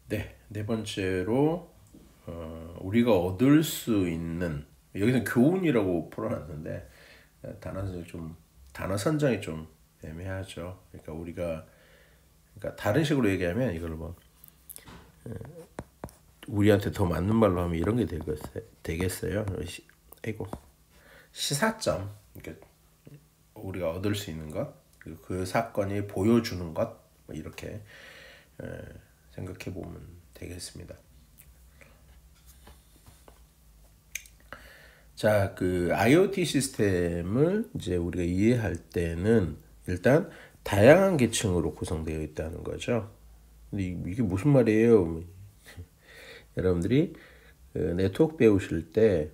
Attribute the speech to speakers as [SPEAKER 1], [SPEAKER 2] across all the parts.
[SPEAKER 1] 네, 네 번째로 우리가 얻을 수 있는 여기서 교훈이라고 풀어놨는데 단어 선정이 좀 애매하죠. 그러니까 그러니까 다른 식으로 얘기하면 이걸 뭐 우리한테 더 맞는 말로 하면 이런 게 되겠어요. 아이고 시사점. 그러니까 우리가 얻을 수 있는 것, 그리고 그 사건이 보여주는 것, 뭐 이렇게 생각해 보면 되겠습니다. 자, 그 IoT 시스템을 이제 우리가 이해할 때는 일단 다양한 계층으로 구성되어 있다는 거죠. 근데 이게 무슨 말이에요? 여러분들이 그 네트워크 배우실 때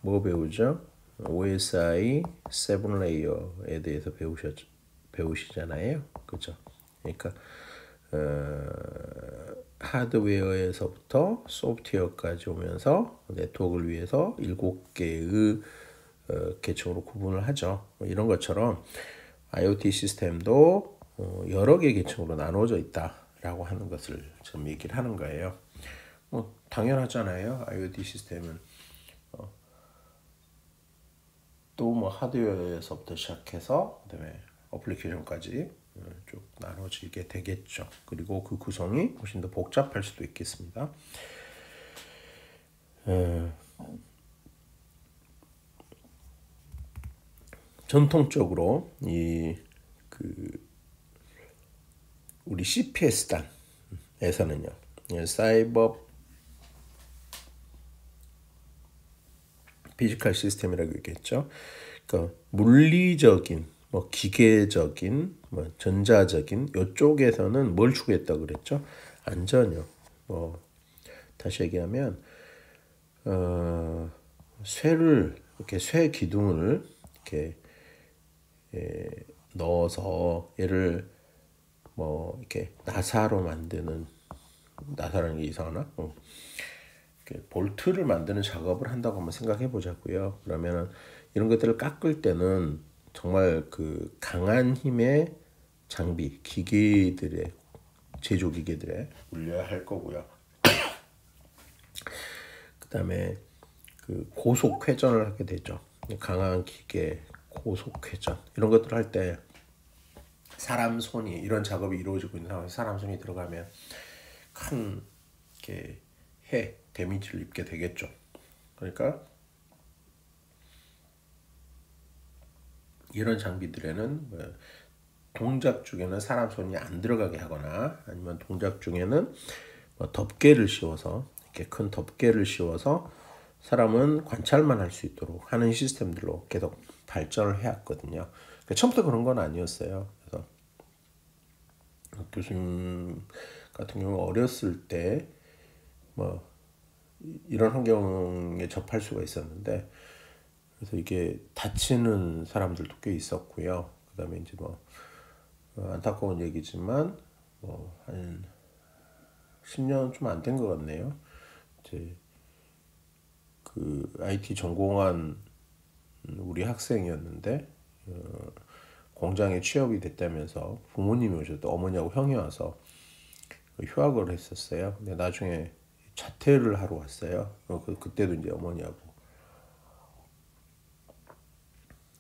[SPEAKER 1] 뭐 배우죠? OSI 7 레이어에 대해서 배우시잖아요. 그죠? 그러니까 하드웨어에서부터 소프트웨어까지 오면서 네트워크를 위해서 7개의 계층으로 구분을 하죠. 뭐 이런 것처럼 IoT 시스템도 여러 개 계층으로 나누어져 있다라고 하는 것을 좀 얘기를 하는 거예요. 뭐 당연하잖아요. IoT 시스템은 또 뭐 하드웨어에서부터 시작해서 그다음에 어플리케이션까지 쭉 나눠지게 되겠죠. 그리고 그 구성이 훨씬 더 복잡할 수도 있겠습니다. 전통적으로 우리 CPS단에서는요, 사이버 피지컬 시스템이라고 얘기했죠. 그러니까 물리적인, 뭐 기계적인, 뭐 전자적인 이쪽에서는 뭘 추구했다고 그랬죠? 안전요. 뭐 다시 얘기하면 쇠를 이렇게 쇠 기둥을 이렇게 넣어서 얘를 뭐 이렇게 나사로 만드는 나사라는 게 이상하나? 볼트를 만드는 작업을 한다고 한번 생각해 보자고요. 그러면은 이런 것들을 깎을 때는 정말 그 강한 힘의 장비, 기계들의 제조 기계들에 물려야 할 거고요. 그다음에 그 고속 회전을 하게 되죠. 강한 기계, 고속 회전 이런 것들을 할 때 사람 손이 이런 작업이 이루어지고 있는 상황에서 사람 손이 들어가면 큰 이렇게 데미지를 입게 되겠죠. 그러니까 이런 장비들에는 동작 중에는 사람 손이 안 들어가게 하거나 아니면 동작 중에는 뭐 덮개를 씌워서 이렇게 큰 덮개를 씌워서 사람은 관찰만 할 수 있도록 하는 시스템들로 계속 발전을 해왔거든요. 그러니까 처음부터 그런 건 아니었어요. 그래서 교수님 같은 경우 어렸을 때 뭐 이런 환경에 접할 수가 있었는데 그래서 이게 다치는 사람들도 꽤 있었고요. 그다음에 이제 뭐 안타까운 얘기지만 뭐 한 10년 좀 안 된 것 같네요. 이제 그 IT 전공한 우리 학생이었는데 공장에 취업이 됐다면서 부모님이 오셨다 어머니하고 형이 와서 휴학을 했었어요. 근데 나중에 자퇴를 하러 왔어요. 그때도 이제 어머니하고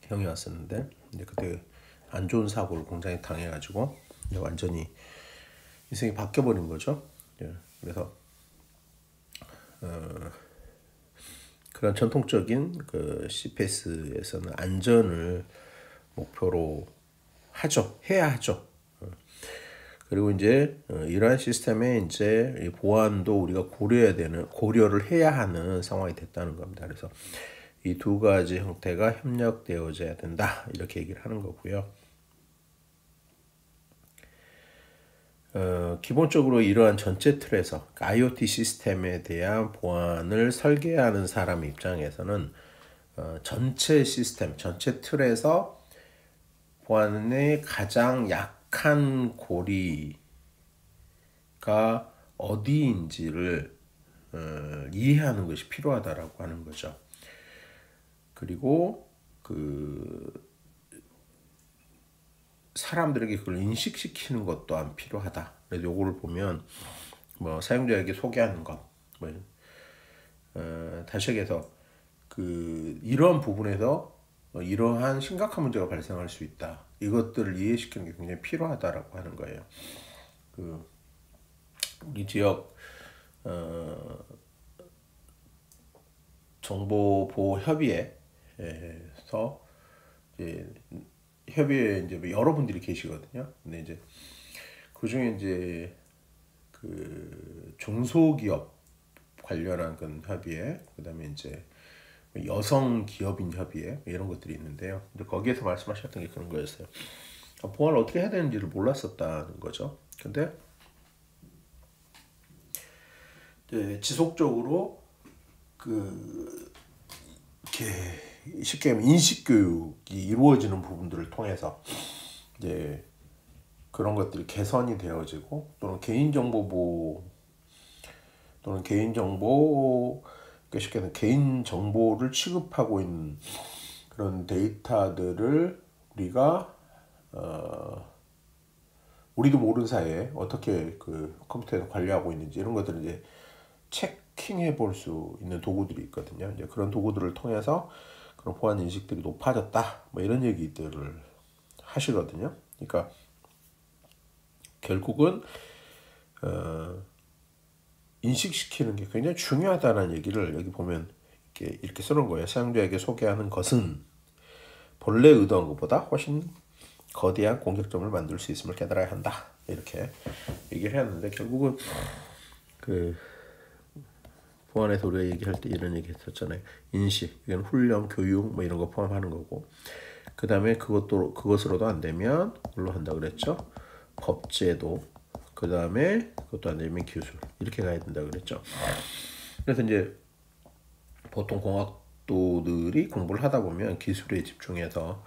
[SPEAKER 1] 형이 왔었는데 이제 그때 안 좋은 사고를 공장에 당해가지고 이제 완전히 인생이 바뀌어버린 거죠. 그래서 그런 전통적인 그 CPS에서는 안전을 목표로 해야 하죠. 그리고 이제 이러한 시스템에 이제 보안도 우리가 고려를 해야 하는 상황이 됐다는 겁니다. 그래서 이 두 가지 형태가 협력되어져야 된다 이렇게 얘기를 하는 거고요. 기본적으로 이러한 전체 틀에서 IoT 시스템에 대한 보안을 설계하는 사람 입장에서는 전체 시스템, 전체 틀에서 보안의 가장 약한 고리가 어디인지를 이해하는 것이 필요하다라고 하는 거죠. 그리고 그 사람들에게 그걸 인식시키는 것 또한 필요하다. 그래서 요거를 보면 뭐 사용자에게 소개하는 것, 뭐 다시 얘기해서 이러한 부분에서 이러한 심각한 문제가 발생할 수 있다. 이것들을 이해시키는 게 굉장히 필요하다라고 하는 거예요. 우리 지역 정보보호협의회에서 이제 협의회에 이제 여러분들이 계시거든요. 근데 이제 그 중에 이제 중소기업 관련한 그 협의회, 그다음에 이제 여성 기업인 협의회 이런 것들이 있는데요. 근데 거기에서 말씀하셨던 게 그런 거였어요. 보안을 어떻게 해야 되는지를 몰랐었다는 거죠. 근데 이제 지속적으로 이렇게 쉽게 하면 인식 교육이 이루어지는 부분들을 통해서 이제 그런 것들이 개선이 되어지고 또는 개인정보 쉽게 말해서 개인 정보를 취급하고 있는 그런 데이터들을 우리가 우리도 모르는 사이에 어떻게 컴퓨터에서 관리하고 있는지 이런 것들을 이제 체킹해 볼 수 있는 도구들이 있거든요. 이제 그런 도구들을 통해서 그런 보안 인식들이 높아졌다, 뭐 이런 얘기들을 하시거든요. 그러니까 결국은 인식시키는 게 굉장히 중요하다는 얘기를 여기 보면 이렇게 쓰는 거예요. 사용자에게 소개하는 것은 본래 의도한 것보다 훨씬 거대한 공격점을 만들 수 있음을 깨달아야 한다. 이렇게 얘기를 했는데 결국은 보안에서 우리가 얘기할 때 이런 얘기 했었잖아요. 인식, 이건 훈련, 교육 뭐 이런 거 포함하는 거고, 그 다음에 그것으로도 안 되면 뭘로 한다 그랬죠? 법제도, 그 다음에 그것도 안 되면 기술, 이렇게 가야 된다 그랬죠. 그래서 이제 보통 공학도들이 공부를 하다 보면 기술에 집중해서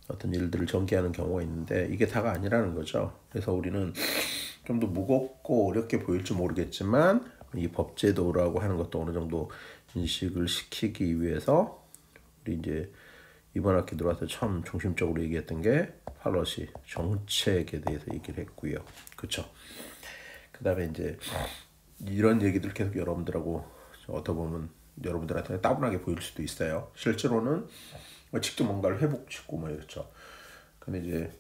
[SPEAKER 1] 어떤 일들을 전개하는 경우가 있는데 이게 다가 아니라는 거죠. 그래서 우리는 좀 더 무겁고 어렵게 보일지 모르겠지만 이 법제도라고 하는 것도 어느 정도 인식을 시키기 위해서 우리 이제 이번 학기 들어와서 처음 중심적으로 얘기했던 게 팔러시 정책에 대해서 얘기를 했고요. 그렇죠? 그다음에 이제 이런 얘기들 계속 여러분들하고 어떻게 보면 여러분들한테 따분하게 보일 수도 있어요. 실제로는 직접 뭔가를 회복시키고 뭐 이렇죠. 근데 이제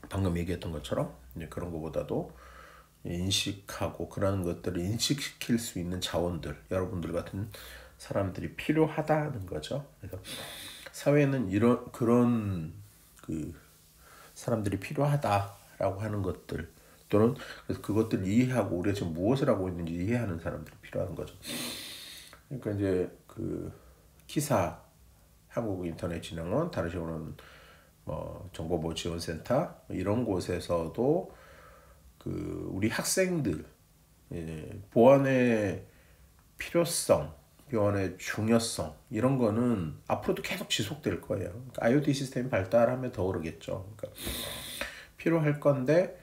[SPEAKER 1] 방금 얘기했던 것처럼 이제 그런 것보다도 인식하고 그런 것들을 인식시킬 수 있는 자원들, 여러분들 같은 사람들이 필요하다는 거죠. 그래서 사회에는 그런 사람들이 필요하다라고 하는 것들 또는 그래서 그것들을 이해하고 우리가 지금 무엇을 하고 있는지 이해하는 사람들이 필요한 거죠. 그러니까 이제 키사 한국인터넷진흥원, 다른 식으로는 정보보호지원센터 이런 곳에서도 우리 학생들 보안의 필요성, 보안의 중요성 이런 거는 앞으로도 계속 지속될 거예요. 그러니까 IoT 시스템이 발달하면 더 그러겠죠. 그러니까 필요할 건데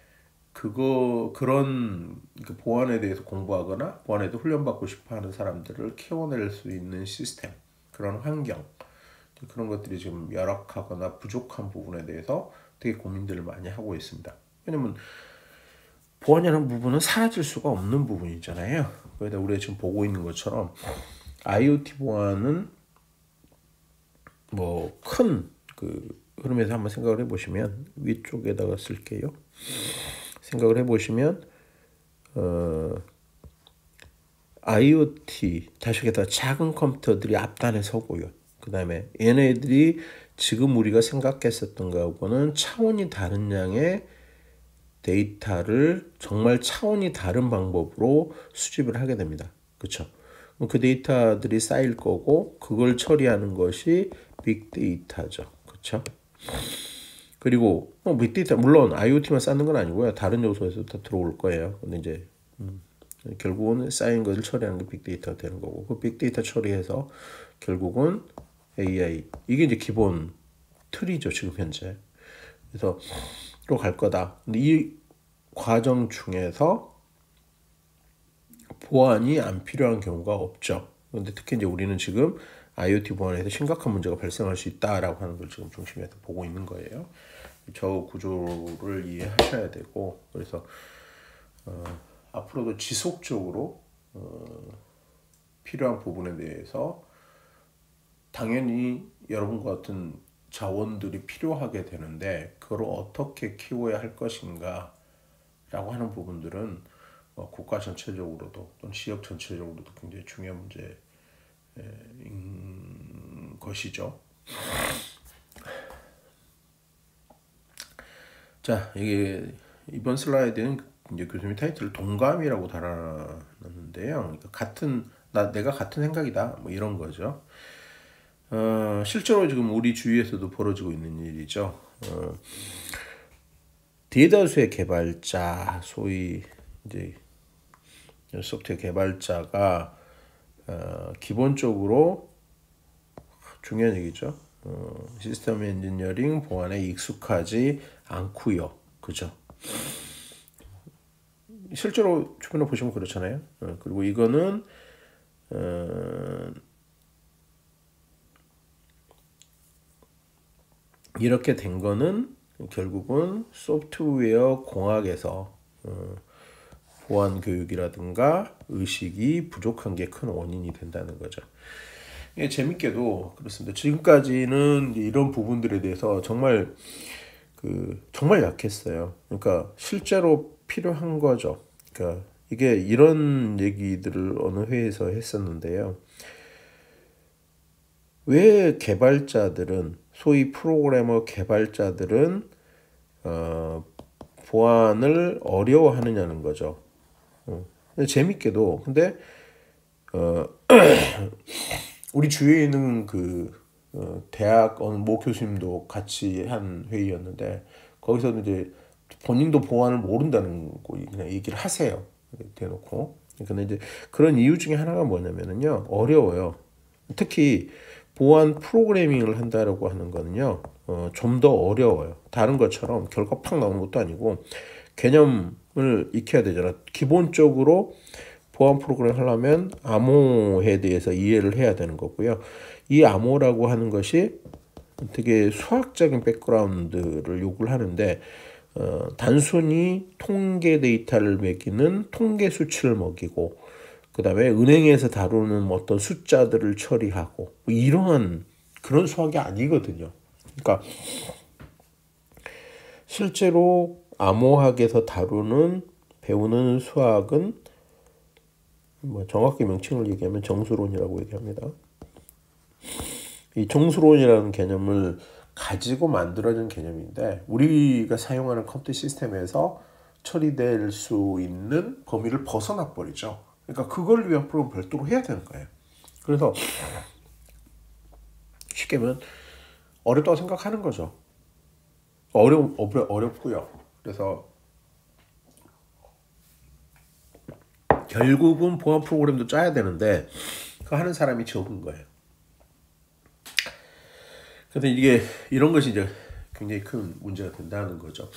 [SPEAKER 1] 그런 보안에 대해서 공부하거나 보안에 대해서 훈련받고 싶어하는 사람들을 키워낼 수 있는 시스템, 그런 환경 그런 것들이 지금 열악하거나 부족한 부분에 대해서 되게 고민들을 많이 하고 있습니다. 왜냐면 보안이라는 부분은 사라질 수가 없는 부분이잖아요. 그러다 우리가 지금 보고 있는 것처럼 IoT 보안은 뭐 큰 흐름에서 한번 생각을 해보시면 위쪽에다가 쓸게요. 생각을 해보시면 IoT 다시 게다가 작은 컴퓨터들이 앞단에 서고요. 그 다음에 얘네들이 지금 우리가 생각했었던 거하고는 차원이 다른 양의 데이터를 정말 차원이 다른 방법으로 수집을 하게 됩니다. 그렇죠? 그 데이터들이 쌓일 거고 그걸 처리하는 것이 빅데이터죠. 그렇죠? 그리고 빅데이터 물론 IoT만 쌓는 건 아니고요. 다른 요소에서 다 들어올 거예요. 근데 이제 결국은 쌓인 것을 처리하는 게 빅데이터가 되는 거고 그 빅데이터 처리해서 결국은 AI 이게 이제 기본 틀이죠. 지금 현재. 그래서 로 갈 거다. 근데 이 과정 중에서 보안이 안 필요한 경우가 없죠. 근데 특히 이제 우리는 지금 IoT 보안에서 심각한 문제가 발생할 수 있다라고 하는 걸 지금 중심에서 보고 있는 거예요. 저 구조를 이해하셔야 되고, 그래서 앞으로도 지속적으로 필요한 부분에 대해서 당연히 여러분과 같은 자원들이 필요하게 되는데, 그걸 어떻게 키워야 할 것인가 라고 하는 부분들은 국가 전체적으로도 또는 지역 전체적으로도 굉장히 중요한 문제인 것이죠. 자, 이게 이번 슬라이드는 이제 교수님이 타이틀을 동감이라고 달아놨는데요. 그러니까 내가 같은 생각이다, 뭐 이런 거죠. 실제로 지금 우리 주위에서도 벌어지고 있는 일이죠. 대다수의 개발자, 소위 이제 소프트웨어 개발자가 기본적으로 중요한 얘기죠. 시스템 엔지니어링 보안에 익숙하지 않고요, 그죠? 실제로 주변에 보시면 그렇잖아요. 그리고 이거는 이렇게 된 거는 결국은 소프트웨어 공학에서 보안 교육이라든가 의식이 부족한 게 큰 원인이 된다는 거죠. 예, 재밌게도 그렇습니다. 지금까지는 이런 부분들에 대해서 정말 약했어요. 그러니까 실제로 필요한 거죠. 그러니까 이게 이런 얘기들을 어느 회에서 했었는데요. 왜 개발자들은, 소위 프로그래머 개발자들은 보안을 어려워하느냐는 거죠. 재밌게도 근데 우리 주위에 있는 대학 어느 모 교수님도 같이 한 회의였는데, 거기서도 이제 본인도 보안을 모른다는 거 그냥 얘기를 하세요. 대놓고. 근데 이제 그런 이유 중에 하나가 뭐냐면은요, 어려워요. 특히 보안 프로그래밍을 한다라고 하는 거는요, 좀 더 어려워요. 다른 것처럼 결과 팍 나오는 것도 아니고 개념을 익혀야 되잖아. 기본적으로 보안 프로그램 하려면 암호에 대해서 이해를 해야 되는 거고요. 이 암호라고 하는 것이 되게 수학적인 백그라운드를 요구를 하는데, 단순히 통계 데이터를 매기는 통계 수치를 먹이고, 그 다음에 은행에서 다루는 어떤 숫자들을 처리하고, 뭐 이러한 그런 수학이 아니거든요. 그러니까 실제로 암호학에서 배우는 수학은 뭐 정확히 명칭을 얘기하면 정수론이라고 얘기합니다. 이 정수론이라는 개념을 가지고 만들어진 개념인데, 우리가 사용하는 컴퓨터 시스템에서 처리될 수 있는 범위를 벗어나 버리죠. 그러니까 그걸 위한 프로그램 별도로 해야 되는 거예요. 그래서 쉽게 말하면 어렵다고 생각하는 거죠. 어렵고요. 그래서 결국은 보안 프로그램도 짜야 되는데 그거 하는 사람이 적은 거예요. 근데 이런 것이 이제 굉장히 큰 문제가 된다는 거죠.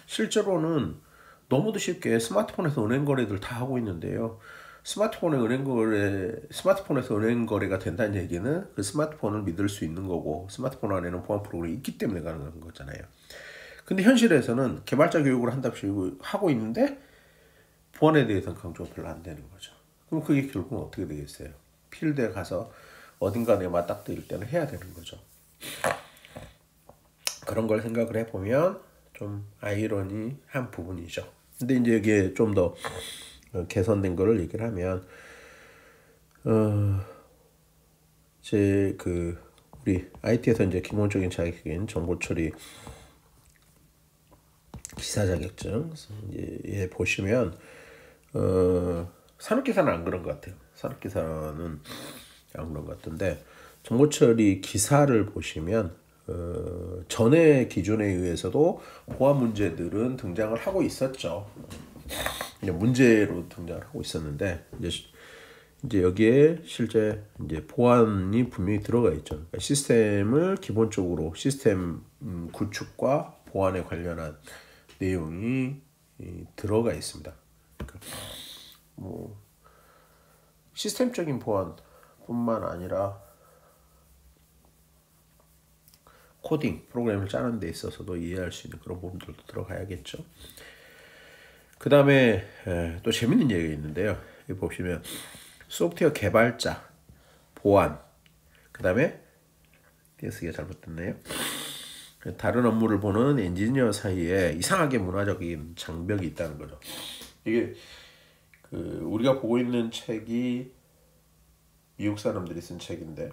[SPEAKER 1] 실제로는 너무도 쉽게 스마트폰에서 은행 거래들 다 하고 있는데요. 스마트폰에서 은행 거래가 된다는 얘기는 그 스마트폰을 믿을 수 있는 거고, 스마트폰 안에는 보안 프로그램이 있기 때문에 가능한 거잖아요. 근데 현실에서는 개발자 교육을 한답시고 하고 있는데 보안에 대해서는 강조가 별로 안 되는 거죠. 그럼 그게 결국은 어떻게 되겠어요? 필드에 가서 어딘가 내 맞닥뜨릴 때는 해야 되는 거죠. 그런 걸 생각을 해보면 좀 아이러니한 부분이죠. 근데 이제 이게 좀 더 개선된 거를 얘기를 하면, 이제 우리 IT에서 이제 기본적인 자격인 정보 처리 기사 자격증 이제 보시면 산업기사는 안 그런 것 같아요. 산업기사는 안 그런 것 같은데, 정보 처리 기사를 보시면 전의 기준에 의해서도 보안 문제들은 등장을 하고 있었죠. 문제로 등장을 하고 있었는데, 이제 여기에 실제 이제 보안이 분명히 들어가 있죠. 그러니까 시스템을 기본적으로 시스템 구축과 보안에 관련한 내용이 들어가 있습니다. 그러니까 뭐 시스템적인 보안뿐만 아니라 코딩, 프로그램을 짜는 데 있어서도 이해할 수 있는 그런 부분들도 들어가야겠죠. 그 다음에 또 재밌는 얘기가 있는데요. 여기 보시면 소프트웨어 개발자, 보안, 그 다음에 쓰기가 잘못됐네요. 다른 업무를 보는 엔지니어 사이에 이상하게 문화적인 장벽이 있다는 거죠. 이게 우리가 보고 있는 책이 미국 사람들이 쓴 책인데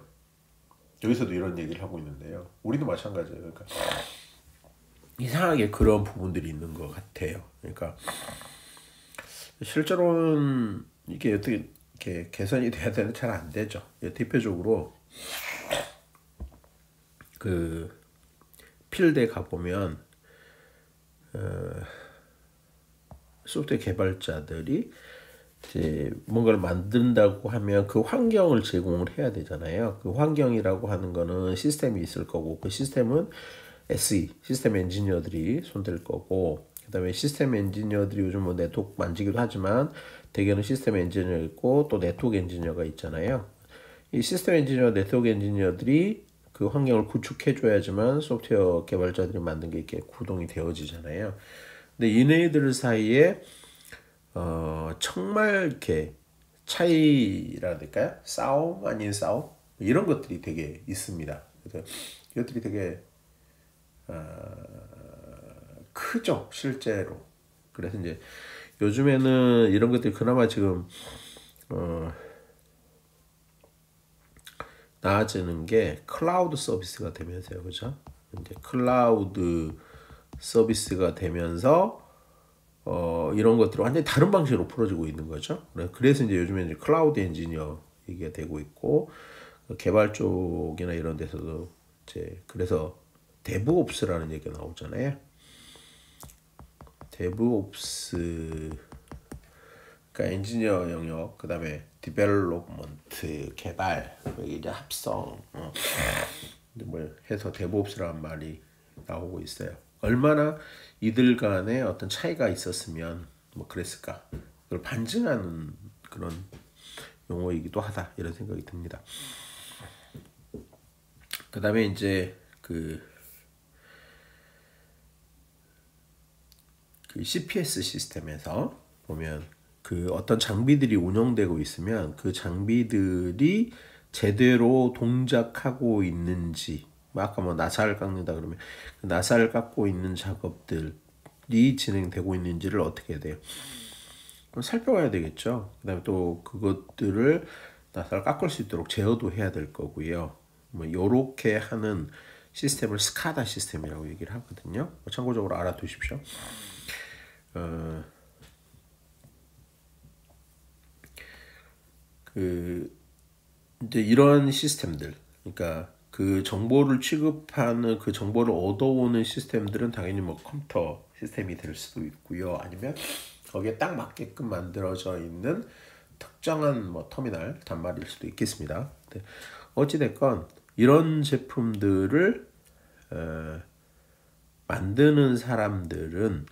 [SPEAKER 1] 여기서도 이런 얘기를 하고 있는데요. 우리도 마찬가지예요. 그러니까 이상하게 그런 부분들이 있는 것 같아요. 그러니까 실제로는 이게 어떻게 이렇게 개선이 돼야 되는데 잘 안 되죠. 대표적으로 필드에 가보면 소프트웨어 개발자들이 이제 뭔가를 만든다고 하면 그 환경을 제공을 해야 되잖아요. 그 환경이라고 하는 거는 시스템이 있을 거고 그 시스템은 SE, 시스템 엔지니어들이 손댈 거고 그 다음에 시스템 엔지니어들이 요즘 뭐 네트워크 만지기도 하지만 대개는 시스템 엔지니어 있고 또 네트워크 엔지니어가 있잖아요. 이 시스템 엔지니어, 네트워크 엔지니어들이 그 환경을 구축해줘야지만 소프트웨어 개발자들이 만든 게 이렇게 구동이 되어지잖아요. 근데 이네들 사이에 정말 이렇게 차이라 될까요? 싸움 아닌 싸움 이런 것들이 되게 있습니다. 그래서 이것들이 되게 크죠, 실제로. 그래서 이제 요즘에는 이런 것들이 그나마 지금 나아지는 게 클라우드 서비스가 되면서요, 그죠? 이제 클라우드 서비스가 되면서 이런 것들이 완전히 다른 방식으로 풀어지고 있는 거죠. 그래서 이제 요즘에 이제 클라우드 엔지니어 얘기가 되고 있고 개발 쪽이나 이런 데서도 이제 그래서 데브옵스라는 얘기가 나오잖아요. 데브옵스 그러니까 엔지니어 영역, 그다음에 디벨롭먼트 개발, 이제 합성 뭐 해서 데브옵스라는 말이 나오고 있어요. 얼마나 이들 간에 어떤 차이가 있었으면 뭐 그랬을까? 그걸 반증하는 그런 용어이기도 하다 이런 생각이 듭니다. 그다음에 이제 그 CPS 시스템에서 보면 그 어떤 장비들이 운영되고 있으면 그 장비들이 제대로 동작하고 있는지, 아까 뭐 나사를 깎는다 그러면 그 나사를 깎고 있는 작업들이 진행되고 있는지를 어떻게 해야 돼요? 그럼 살펴봐야 되겠죠. 그다음에 또 그것들을 나사를 깎을 수 있도록 제어도 해야 될 거고요. 뭐 요렇게 하는 시스템을 스카다 시스템이라고 얘기를 하거든요. 참고적으로 알아두십시오. 이제 이런 시스템들, 그러니까 그 정보를 취급하는 그 정보를 얻어오는 시스템들은 당연히 뭐 컴퓨터 시스템이 될 수도 있고요. 아니면 거기에 딱 맞게끔 만들어져 있는 특정한 뭐 터미널 단말일 수도 있겠습니다. 어찌됐건 이런 제품들을 만드는 사람들은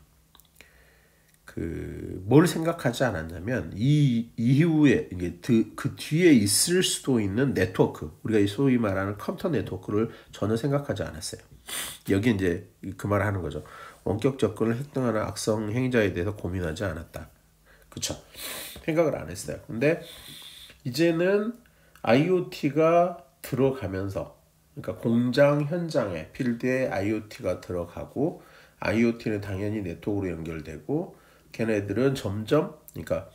[SPEAKER 1] 뭘 생각하지 않았냐면 이 이후에 이게 그 뒤에 있을 수도 있는 네트워크, 우리가 소위 말하는 컴퓨터 네트워크를 전혀 생각하지 않았어요. 여기 이제 그 말을 하는 거죠. 원격 접근을 획득하는 악성 행위자에 대해서 고민하지 않았다. 그쵸? 생각을 안 했어요. 근데 이제는 IoT가 들어가면서, 그러니까 공장 현장에 필드에 IoT가 들어가고, IoT는 당연히 네트워크로 연결되고, 걔네들은 점점, 그러니까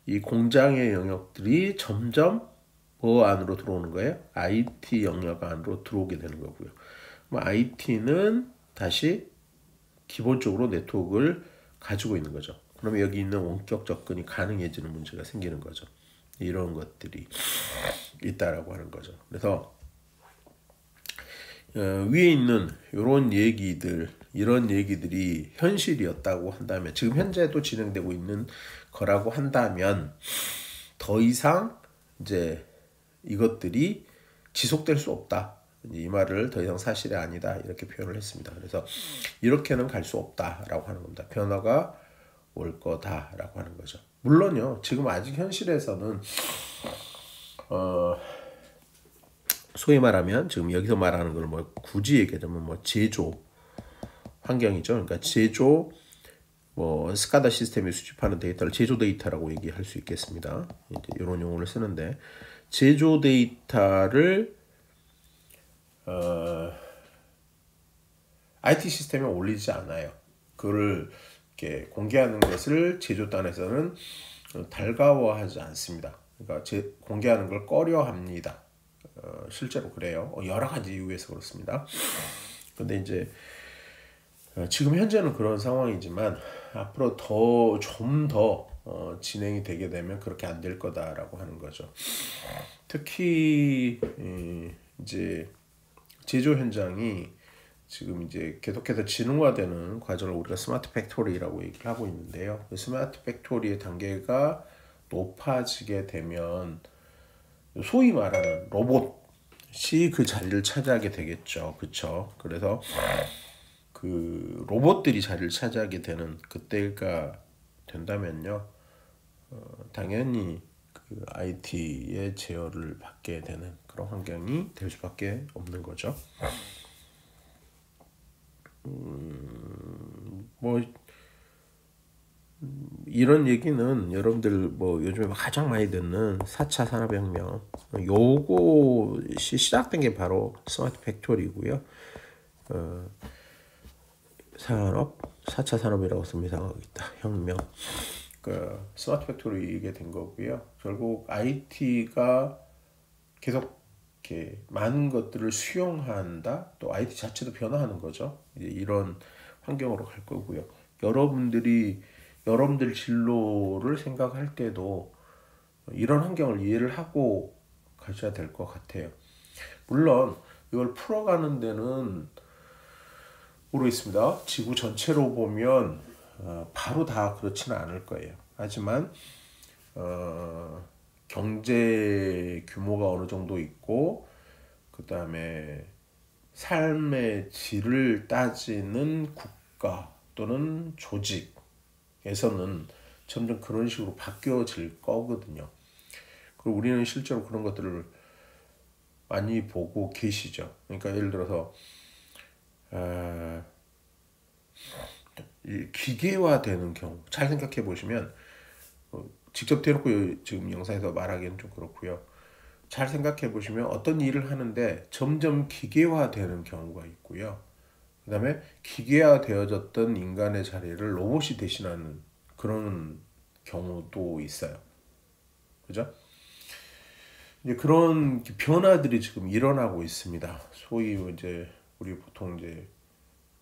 [SPEAKER 1] 이 공장의 영역들이 점점 뭐 안으로 들어오는 거예요? IT 영역 안으로 들어오게 되는 거고요. IT는 다시 기본적으로 네트워크를 가지고 있는 거죠. 그러면 여기 있는 원격 접근이 가능해지는 문제가 생기는 거죠. 이런 것들이 있다라고 하는 거죠. 그래서 위에 있는 이런 얘기들, 이런 얘기들이 현실이었다고 한다면, 지금 현재도 진행되고 있는 거라고 한다면 더 이상 이제 이것들이 지속될 수 없다. 이 말을 더 이상 사실이 아니다 이렇게 표현을 했습니다. 그래서 이렇게는 갈 수 없다라고 하는 겁니다. 변화가 올 거다라고 하는 거죠. 물론요, 지금 아직 현실에서는 소위 말하면 지금 여기서 말하는 걸 뭐 굳이 얘기하자면 뭐 제조 환경이죠. 그러니까 제조 뭐 스카다 시스템이 수집하는 데이터를 제조 데이터라고 얘기할 수 있겠습니다. 이제 이런 용어를 쓰는데 제조 데이터를 IT 시스템에 올리지 않아요. 그거를 이렇게 공개하는 것을 제조단에서는 달가워하지 않습니다. 그러니까 공개하는 걸 꺼려합니다. 실제로 그래요. 여러 가지 이유에서 그렇습니다. 근데 이제 지금 현재는 그런 상황이지만 앞으로 좀 더 진행이 되게 되면 그렇게 안 될 거다라고 하는 거죠. 특히 이제 제조 현장이 지금 이제 계속해서 지능화되는 과정을 우리가 스마트 팩토리라고 얘기를 하고 있는데요. 스마트 팩토리의 단계가 높아지게 되면 소위 말하는 로봇이 그 자리를 차지하게 되겠죠. 그렇죠? 그래서 그 로봇들이 자리를 차지하게 되는 그때가 된다면요. 당연히 그 IT의 제어를 받게 되는 그런 환경이 될 수밖에 없는 거죠. 뭐 이런 얘기는 여러분들 뭐 요즘에 가장 많이 듣는 4차 산업혁명 요것이 시작된 게 바로 스마트 팩토리고요. 산업 4차 산업이라고 씁니다. 혁명. 그 스마트 팩토리이게 된 거고요. 결국 IT가 계속 이렇게 많은 것들을 수용한다. 또 IT 자체도 변화하는 거죠. 이제 이런 환경으로 갈 거고요. 여러분들 진로를 생각할 때도 이런 환경을 이해를 하고 가셔야 될 것 같아요. 물론 이걸 풀어가는 데는 모르겠습니다. 지구 전체로 보면 바로 다 그렇지는 않을 거예요. 하지만 경제 규모가 어느 정도 있고 그 다음에 삶의 질을 따지는 국가 또는 조직에서는 점점 그런 식으로 바뀌어질 거거든요. 그리고 우리는 실제로 그런 것들을 많이 보고 계시죠. 그러니까 예를 들어서 기계화되는 경우 잘 생각해 보시면 직접 대놓고 지금 영상에서 말하기는 좀 그렇고요. 잘 생각해 보시면 어떤 일을 하는데 점점 기계화되는 경우가 있고요. 그 다음에 기계화되어졌던 인간의 자리를 로봇이 대신하는 그런 경우도 있어요. 그죠? 이제 그런 변화들이 지금 일어나고 있습니다. 소위 이제 우리 보통 이제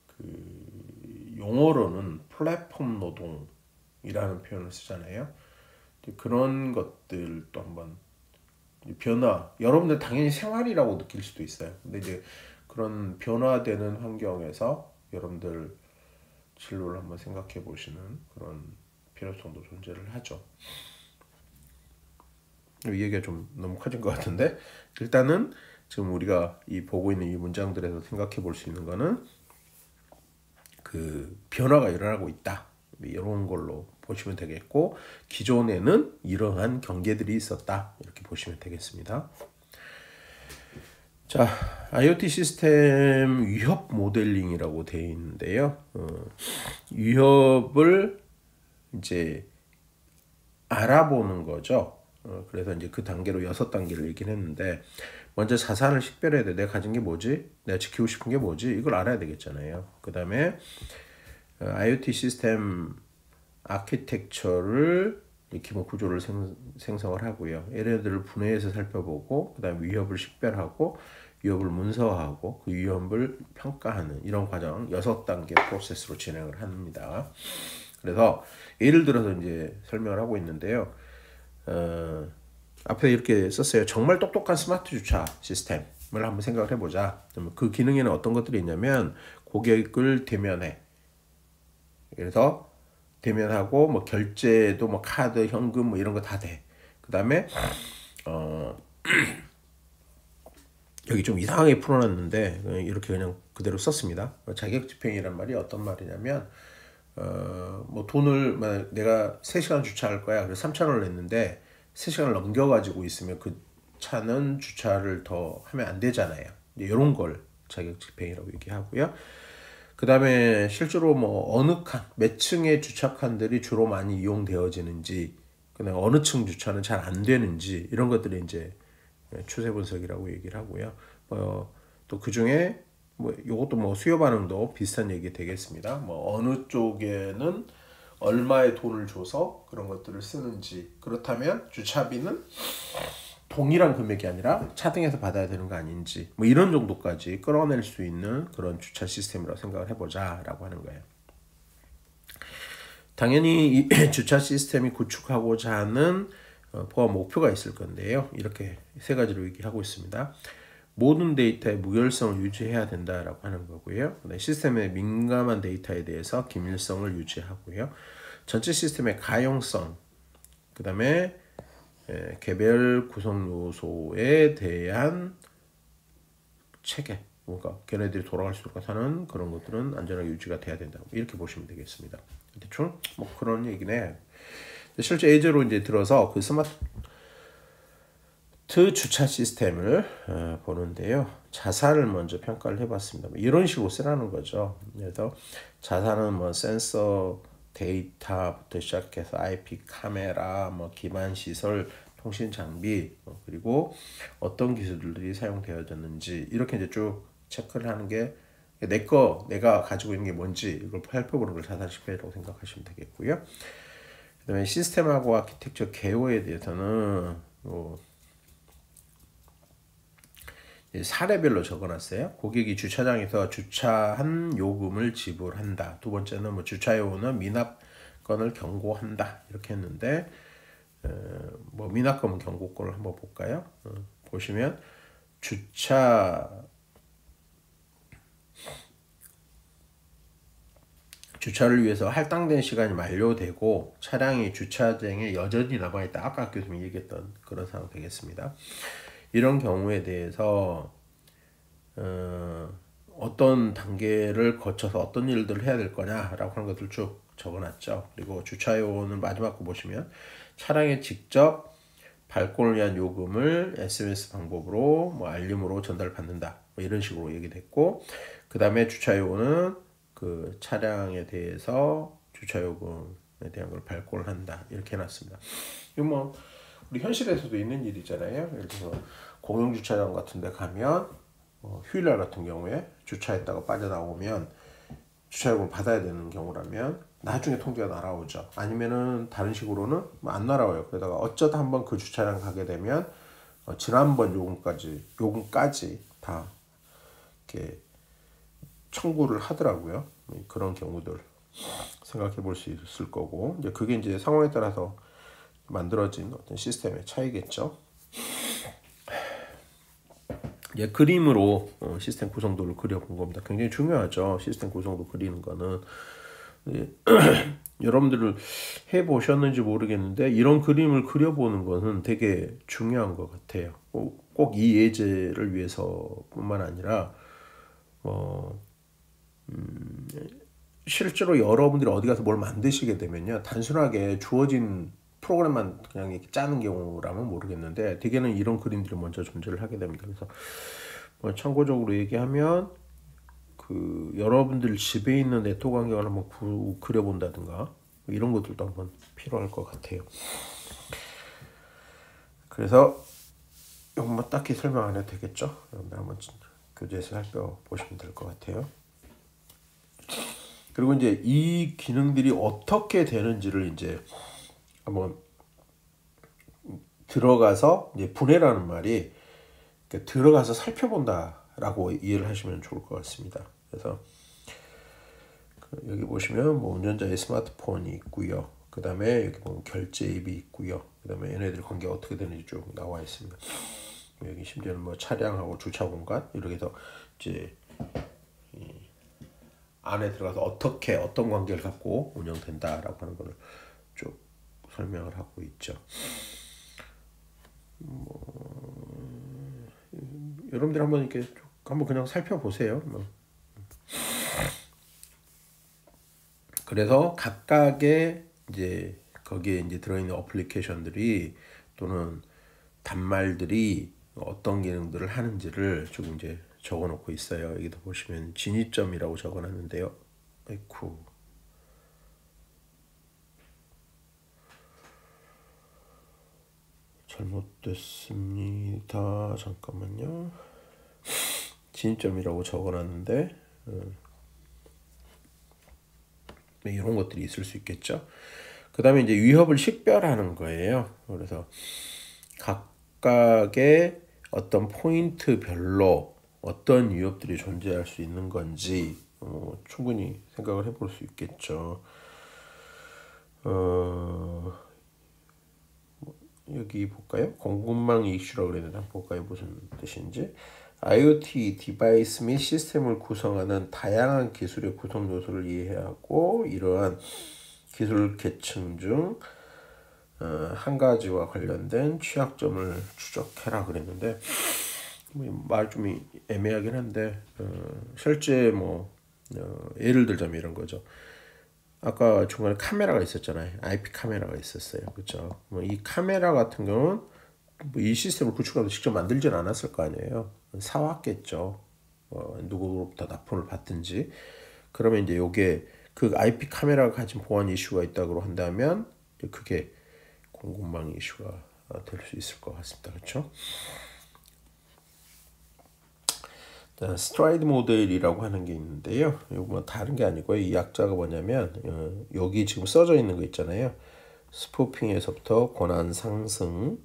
[SPEAKER 1] 그 용어로는 플랫폼 노동이라는 표현을 쓰잖아요. 그런 것들도 한번 변화, 여러분들 당연히 생활이라고 느낄 수도 있어요. 근데 이제 그런 변화되는 환경에서 여러분들 진로를 한번 생각해 보시는 그런 필요성도 존재를 하죠. 이 얘기가 좀 너무 커진 것 같은데 일단은 지금 우리가 이 보고 있는 이 문장들에서 생각해 볼 수 있는 거는 그 변화가 일어나고 있다. 이런 걸로 보시면 되겠고 기존에는 이러한 경계들이 있었다. 이렇게 보시면 되겠습니다. 자, IoT 시스템 위협 모델링이라고 되어 있는데요. 위협을 이제 알아보는 거죠. 그래서 이제 그 단계로 6단계를 얘기를 했는데 먼저 자산을 식별해야 돼. 내가 가진 게 뭐지? 내가 지키고 싶은 게 뭐지? 이걸 알아야 되겠잖아요. 그 다음에 IoT 시스템 아키텍처를 기본 구조를 생성을 하고요. 얘네들을 분해해서 살펴보고 그 다음에 위협을 식별하고 위협을 문서화하고 그 위협을 평가하는 이런 과정 6단계 프로세스로 진행을 합니다. 그래서 예를 들어서 이제 설명을 하고 있는데요. 앞에 이렇게 썼어요. 정말 똑똑한 스마트 주차 시스템을 한번 생각을 해보자. 그 기능에는 어떤 것들이 있냐면 고객을 대면해. 그래서 대면하고 뭐 결제도 뭐 카드, 현금 뭐 이런 거 다 돼. 그다음에 여기 좀 이상하게 풀어놨는데 이렇게 그냥 그대로 썼습니다. 자격 집행이란 말이 어떤 말이냐면 뭐 돈을 내가 3시간 주차할 거야. 그래서 3,000원을 냈는데 3시간을 넘겨가지고 있으면 그 차는 주차를 더 하면 안 되잖아요. 이런 걸 자격 집행이라고 얘기하고요. 그 다음에 실제로 뭐 어느 칸, 몇 층의 주차칸들이 주로 많이 이용되어지는지, 그다음에 어느 층 주차는 잘 안 되는지, 이런 것들이 이제 추세 분석이라고 얘기를 하고요. 또 그 중에 뭐 이것도 뭐 수요 반응도 비슷한 얘기 되겠습니다. 뭐 어느 쪽에는 얼마의 돈을 줘서 그런 것들을 쓰는지, 그렇다면 주차비는 동일한 금액이 아니라 차등해서 받아야 되는 거 아닌지, 뭐 이런 정도까지 끌어낼 수 있는 그런 주차 시스템이라고 생각을 해보자라고 하는 거예요. 당연히 이 주차 시스템이 구축하고자 하는 보안 목표가 있을 건데요. 이렇게 세 가지로 얘기하고 있습니다. 모든 데이터의 무결성을 유지해야 된다라고 하는 거고요. 시스템의 민감한 데이터에 대해서 기밀성을 유지하고요. 전체 시스템의 가용성, 그 다음에 개별 구성 요소에 대한 체계, 뭔가 걔네들이 돌아갈 수 있도록 하는 그런 것들은 안전하게 유지가 돼야 된다. 이렇게 보시면 되겠습니다. 대충 뭐 그런 얘기네. 실제 예제로 이제 들어서 그 스마트 주차 시스템을 보는데요. 자산을 먼저 평가를 해봤습니다. 이런 식으로 쓰라는 거죠. 그래서 자산은 뭐 센서 데이터부터 시작해서 IP 카메라, 뭐 기반 시설, 통신 장비, 그리고 어떤 기술들이 사용되어졌는지 이렇게 이제 쭉 체크를 하는 게 내가 가지고 있는 게 뭔지 이걸 살펴보는 걸 자산 식별이라고 생각하시면 되겠고요. 그다음에 시스템하고 아키텍처 개요에 대해서는 사례별로 적어놨어요. 고객이 주차장에서 주차한 요금을 지불한다. 두 번째는 뭐 주차요금은 미납건을 경고한다. 이렇게 했는데 뭐 미납건 경고권을 한번 볼까요? 보시면 주차를 위해서 할당된 시간이 만료되고 차량이 주차장에 여전히 남아있다. 아까 교수님이 얘기했던 그런 상황 되겠습니다. 이런 경우에 대해서 어떤 단계를 거쳐서 어떤 일들을 해야 될 거냐라고 하는 것들 쭉 적어놨죠. 그리고 주차요금은 마지막 거 보시면 차량에 직접 발권을 위한 요금을 SMS 방법으로 뭐 알림으로 전달받는다. 뭐 이런 식으로 얘기됐고, 그 다음에 주차요금은 그 차량에 대해서 주차요금에 대한 걸 발권을 한다. 이렇게 해놨습니다. 이거 뭐 우리 현실에서도 있는 일이잖아요. 예를 들어서 공영주차장 같은 데 가면 휴일날 같은 경우에 주차했다가 빠져나오면 주차요금을 받아야 되는 경우라면 나중에 통지가 날아오죠. 아니면은 다른 식으로는 안 날아와요. 그러다가 어쩌다 한번 그 주차장 가게 되면 지난번 요금까지 다 이렇게 청구를 하더라고요. 그런 경우들 생각해 볼 수 있을 거고, 이제 그게 이제 상황에 따라서 만들어진 어떤 시스템의 차이겠죠. 예, 그림으로 시스템 구성도를 그려본 겁니다. 굉장히 중요하죠. 시스템 구성도 그리는 거는. 예, 여러분들을 해보셨는지 모르겠는데 이런 그림을 그려보는 것은 되게 중요한 것 같아요. 꼭 이 예제를 위해서뿐만 아니라 실제로 여러분들이 어디 가서 뭘 만드시게 되면요, 단순하게 주어진 프로그램만 그냥 이렇게 짜는 경우라면 모르겠는데 대개는 이런 그림들이 먼저 존재를 하게 됩니다. 그래서 뭐 참고적으로 얘기하면 그 여러분들 집에 있는 네트워크 환경을 한번 그려본다든가 이런 것들도 한번 필요할 것 같아요. 그래서 이거 뭐 딱히 설명 안 해도 되겠죠? 여러분들 한번 교재에서 살펴보시면 될 것 같아요. 그리고 이제 이 기능들이 어떻게 되는지를 이제 한번 들어가서 이제 분해라는 말이 들어가서 살펴본다라고 이해를 하시면 좋을 것 같습니다. 그래서 여기 보시면 뭐 운전자의 스마트폰이 있고요. 그 다음에 여기 보면 결제 앱이 있고요. 그 다음에 얘네들 관계가 어떻게 되는지 쭉 나와 있습니다. 여기 심지어는 뭐 차량하고 주차 공간 이렇게 해서 이제 안에 들어가서 어떤 관계를 갖고 운영된다라고 하는 것을 쭉 설명을 하고 있죠. 여러분들 한번 이렇게 한번 그냥 살펴보세요. 그래서 각각의 이제 거기에 이제 들어있는 어플리케이션들이 또는 단말들이 어떤 기능들을 하는지를 조금 이제 적어놓고 있어요. 여기도 보시면 진입점이라고 적어놨는데요. 아이쿠. 잘못됐습니다. 잠깐만요. 진입점이라고 적어놨는데 이런 것들이 있을 수 있겠죠. 그 다음에 이제 위협을 식별하는 거예요. 그래서 각각의 어떤 포인트별로 어떤 위협들이 존재할 수 있는 건지 충분히 생각을 해볼 수 있겠죠. 여기 볼까요? 공급망 이슈라고 그랬는데 한번 볼까요? 무슨 뜻인지. IoT 디바이스 및 시스템을 구성하는 다양한 기술의 구성 요소를 이해해야 하고 이러한 기술 계층 중 한 가지와 관련된 취약점을 추적해라 그랬는데 말 좀 애매하긴 한데 실제 예를 들자면 이런 거죠. 아까 중간에 카메라가 있었잖아요. IP 카메라가 있었어요. 그렇죠? 이 카메라 같은 경우는 이 시스템을 구축하면서 직접 만들진 않았을 거 아니에요. 사왔겠죠. 누구로부터 납품을 받든지. 그러면 이제 요게 그 IP 카메라가 가진 보안 이슈가 있다고 한다면 그게 공급망 이슈가 될 수 있을 것 같습니다. 그렇죠? 스트라이드 모델이라고 하는 게 있는데요. 이거 뭐 다른 게 아니고요. 이 약자가 뭐냐면 여기 지금 써져 있는 거 있잖아요. 스푸핑에서부터 고난 상승까지의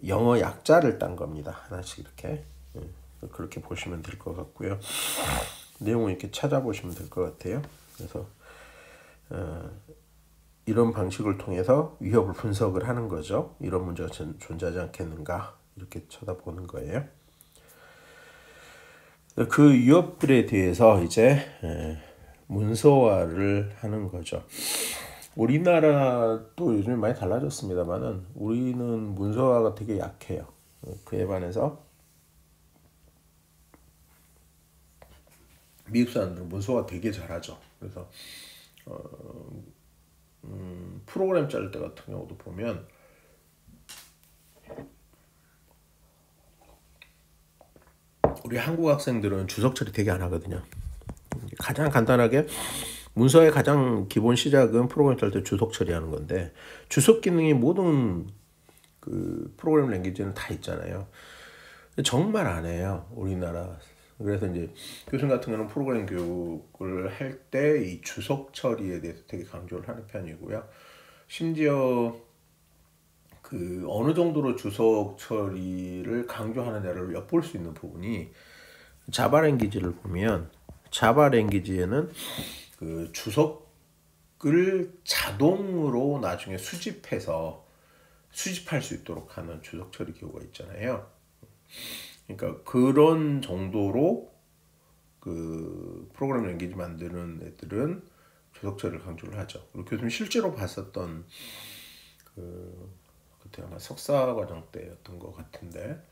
[SPEAKER 1] 영어 약자를 딴 겁니다. 하나씩 이렇게 그렇게 보시면 될 것 같고요. 내용을 이렇게 찾아보시면 될 것 같아요. 그래서 이런 방식을 통해서 위협을 분석을 하는 거죠. 이런 문제가 존재하지 않겠는가 이렇게 쳐다보는 거예요. 그 위협들에 대해서 이제 문서화를 하는 거죠. 우리나라도 요즘 많이 달라졌습니다만은 우리는 문서화가 되게 약해요. 그에 반해서 미국 사람들은 문서화 되게 잘하죠. 그래서 프로그램 짤 때 같은 경우도 보면 우리 한국 학생들은 주석 처리 되게 안 하거든요. 가장 간단하게 문서의 가장 기본 시작은 프로그램 짤 때 주석 처리하는 건데 주석 기능이 모든 그 프로그램 랭귀지는 다 있잖아요. 정말 안 해요, 우리나라. 그래서 이제 교수님 같은 경우는 프로그램 교육을 할 때 이 주석 처리에 대해서 되게 강조를 하는 편이고요. 심지어 그 어느 정도로 주석 처리를 강조하느냐를 엿볼 수 있는 부분이 자바 랭귀지를 보면 자바 랭귀지에는 그 주석을 자동으로 나중에 수집해서 수집할 수 있도록 하는 주석 처리 기호가 있잖아요. 그러니까 그런 정도로 그 프로그램 랭귀지 만드는 애들은 주석 처리를 강조를 하죠. 그리고 교수님 실제로 봤었던 그때 아마 석사 과정 때였던 것 같은데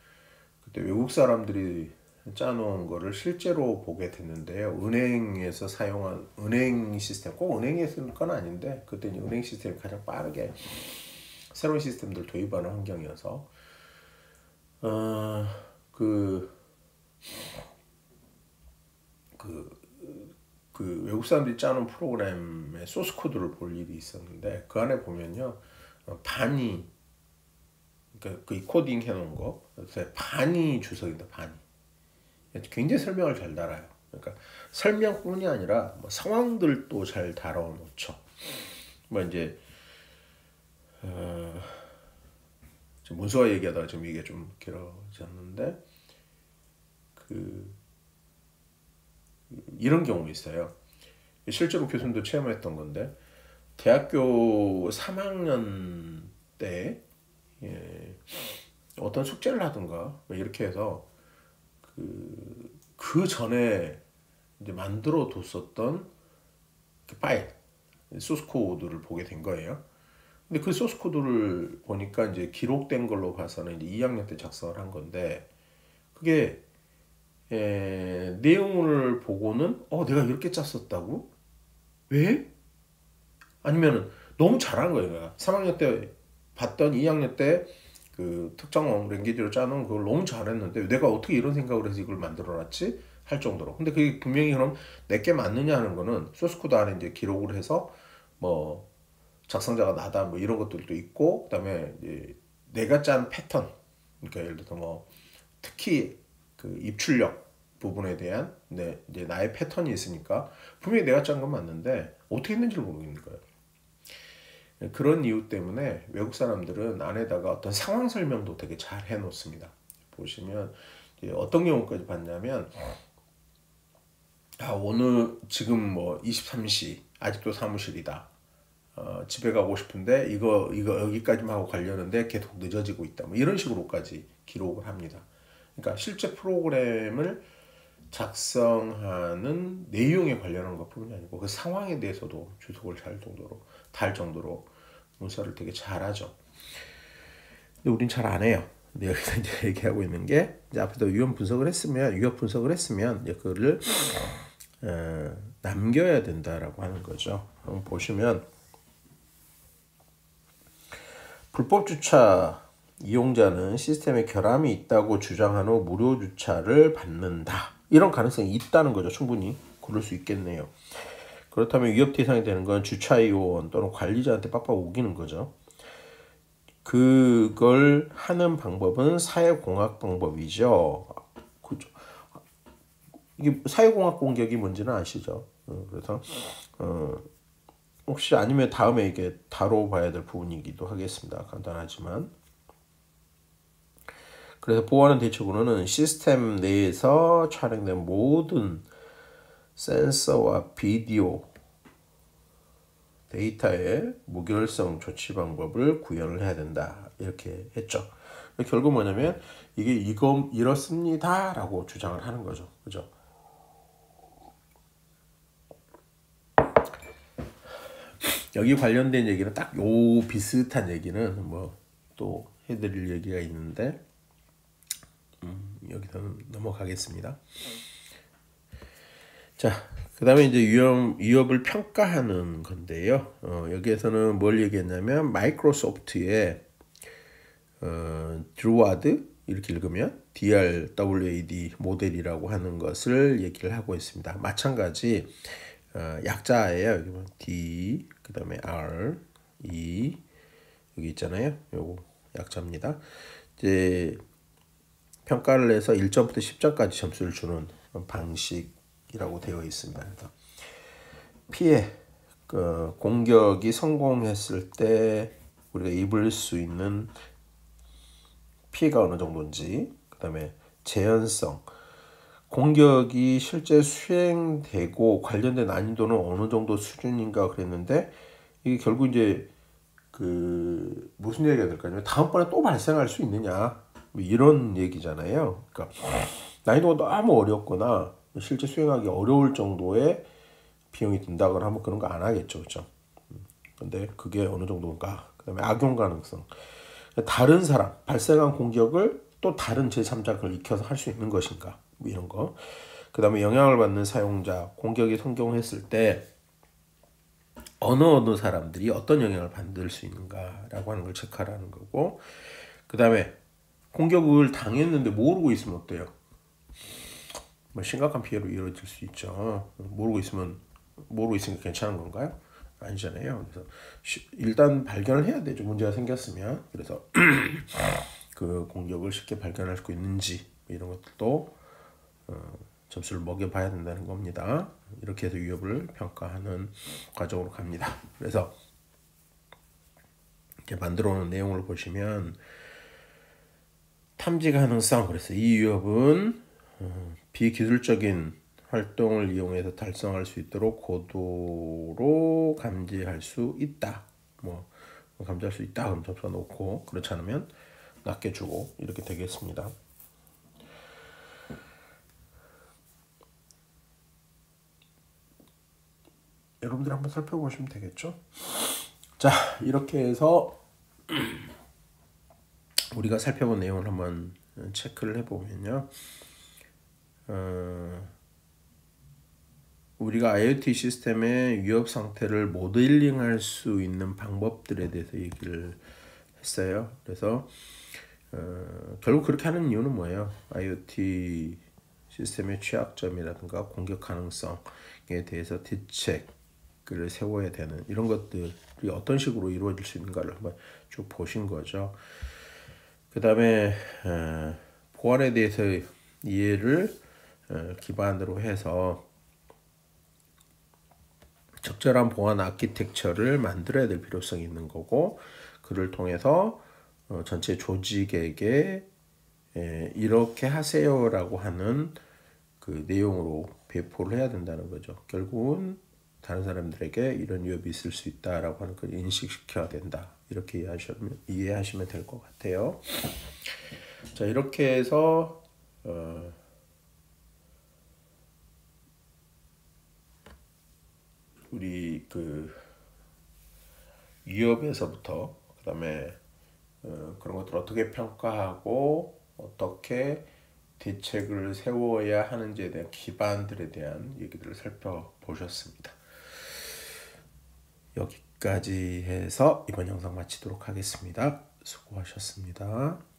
[SPEAKER 1] 그때 외국 사람들이 짜놓은 거를 실제로 보게 됐는데요. 은행에서 사용한 은행 시스템, 꼭 은행에 쓰는 건 아닌데 그때 은행 시스템이 가장 빠르게 새로운 시스템들 도입하는 환경이어서 그 외국 사람들이 짜놓은 프로그램의 소스 코드를 볼 일이 있었는데 그 안에 보면요 반이 그러니까 그 코딩 해놓은 거 반이 주석인데 반이 굉장히 설명을 잘 달아요. 그러니까 설명뿐이 아니라 뭐 상황들도 잘 다뤄놓죠. 뭐 이제 문서화 얘기하다가 지금 이게 좀 길어졌는데 이런 경우 있어요. 실제로 교수님도 체험했던 건데 대학교 3학년 때 어떤 숙제를 하든가 이렇게 해서 그 전에 이제 만들어 뒀었던 그 파일 소스 코드를 보게 된 거예요. 근데 그 소스 코드를 보니까 이제 기록된 걸로 봐서는 이제 2학년 때 작성을 한 건데 그게 내용을 보고는 내가 이렇게 짰었다고? 왜? 아니면은 너무 잘한 거예요. 3학년 때 봤던 2학년 때 그 특정 랭귀지로 짜놓은 그걸 너무 잘했는데 내가 어떻게 이런 생각을 해서 이걸 만들어놨지? 할 정도로. 근데 그게 분명히 그럼 내게 맞느냐 하는 거는 소스 코드 안에 이제 기록을 해서 뭐 작성자가 나다 뭐 이런 것들도 있고, 그다음에 이제 내가 짠 패턴, 그러니까 예를 들어서 뭐 특히 그 입출력 부분에 대한 이제 나의 패턴이 있으니까 분명히 내가 짠 건 맞는데 어떻게 했는지를 모르겠는 거예요. 그런 이유 때문에 외국 사람들은 안에다가 어떤 상황 설명도 되게 잘 해놓습니다. 보시면 어떤 경우까지 봤냐면, 오늘 지금 뭐 23시 아직도 사무실이다. 집에 가고 싶은데 이거 여기까지만 하고 가려는데 계속 늦어지고 있다. 뭐 이런 식으로까지 기록을 합니다. 그러니까 실제 프로그램을 작성하는 내용에 관련한 것뿐만이 아니고 그 상황에 대해서도 주석을 달 정도로 문서를 되게 잘하죠. 근데 우린 잘 안 해요. 근데 여기서 이제 얘기하고 있는 게, 이제 앞에서 유형 분석을 했으면 이제 그거를 남겨야 된다라고 하는 거죠. 한번 보시면, 불법 주차 이용자는 시스템에 결함이 있다고 주장한 후 무료 주차를 받는다. 이런 가능성이 있다는 거죠. 충분히 그럴 수 있겠네요. 그렇다면 위협 대상이 되는 건 주차위원 또는 관리자한테 빡빡 우기는 거죠. 그걸 하는 방법은 사회공학 방법이죠. 그죠. 이게 사회공학 공격이 뭔지는 아시죠? 그래서 혹시 아니면 다음에 이게 다뤄봐야 될 부분이기도 하겠습니다. 간단하지만. 그래서 보호하는 대처구는 시스템 내에서 촬영된 모든 센서와 비디오 데이터의 무결성 조치 방법을 구현을 해야 된다. 이렇게 했죠. 결국 뭐냐면 이게 이렇습니다라고 주장을 하는 거죠. 그죠? 여기 관련된 얘기는 딱 요 비슷한 얘기는 뭐 또 해드릴 얘기가 있는데 여기서는 넘어가겠습니다. 자, 그 다음에 이제 위협을 평가하는 건데요. 여기에서는 뭘 얘기했냐면 마이크로소프트의 드루와드, 이렇게 읽으면 DRWAD 모델이라고 하는 것을 얘기를 하고 있습니다. 마찬가지 약자예요. 여기 보면 D, 그 다음에 R, E 여기 있잖아요. 요거 약자입니다. 이제 평가를 해서 1점부터 10점까지 점수를 주는 방식이라고 되어 있습니다. 그래서 피해, 공격이 성공했을 때 우리가 입을 수 있는 피해가 어느 정도인지, 그 다음에 재현성, 공격이 실제 수행되고 관련된 난이도는 어느 정도 수준인가 그랬는데, 이게 결국 이제 무슨 얘기가 될까요? 다음번에 또 발생할 수 있느냐, 뭐 이런 얘기잖아요. 그러니까 난이도가 너무 어렵거나 실제 수행하기 어려울 정도의 비용이 든다거나 하면 그런 거 안 하겠죠, 그렇죠? 근데 그게 어느 정도인가? 그다음에 악용 가능성, 다른 사람 발생한 공격을 또 다른 제3자가 그걸 익혀서 할 수 있는 것인가, 뭐 이런 거. 그다음에 영향을 받는 사용자, 공격이 성공했을 때 어느 사람들이 어떤 영향을 받을 수 있는가라고 하는 걸 체크하라는 거고, 그 다음에 공격을 당했는데 모르고 있으면 어때요? 뭐 심각한 피해로 이어질 수 있죠. 모르고 있으면 괜찮은 건가요? 아니잖아요. 그래서 일단 발견을 해야 되죠. 문제가 생겼으면. 그래서 그 공격을 쉽게 발견할 수 있는지 이런 것들도 점수를 먹여봐야 된다는 겁니다. 이렇게 해서 위협을 평가하는 과정으로 갑니다. 그래서 이렇게 만들어 놓은 내용을 보시면 탐지 가능성, 그래서 이 위협은 비기술적인 활동을 이용해서 달성할 수 있도록 고도로 감지할 수 있다. 감지할 수 있다. 그럼 점수가 높고, 그렇지 않으면 낮게 주고 이렇게 되겠습니다. 여러분들 한번 살펴보시면 되겠죠. 자, 이렇게 해서 우리가 살펴본 내용을 한번 체크를 해보면요. 우리가 IoT 시스템의 위협 상태를 모델링할 수 있는 방법들에 대해서 얘기를 했어요. 그래서 결국 그렇게 하는 이유는 뭐예요? IoT 시스템의 취약점이라든가 공격 가능성에 대해서 대책을 세워야 되는 이런 것들이 어떤 식으로 이루어질 수 있는가를 한번 쭉 보신 거죠. 그 다음에 보안에 대해서 이해를 기반으로 해서 적절한 보안 아키텍처를 만들어야 될 필요성이 있는 거고, 그를 통해서 전체 조직에게 이렇게 하세요라고 하는 그 내용으로 배포를 해야 된다는 거죠. 결국은 다른 사람들에게 이런 위협이 있을 수 있다라고 하는 걸 인식시켜야 된다. 이렇게 이해하시면 될 것 같아요. 자, 이렇게 해서 우리 그 위협에서부터 그다음에 그런 것들 어떻게 평가하고 어떻게 대책을 세워야 하는지에 대한 기반들에 대한 얘기들을 살펴보셨습니다. 여기까지 해서 이번 영상 마치도록 하겠습니다. 수고하셨습니다.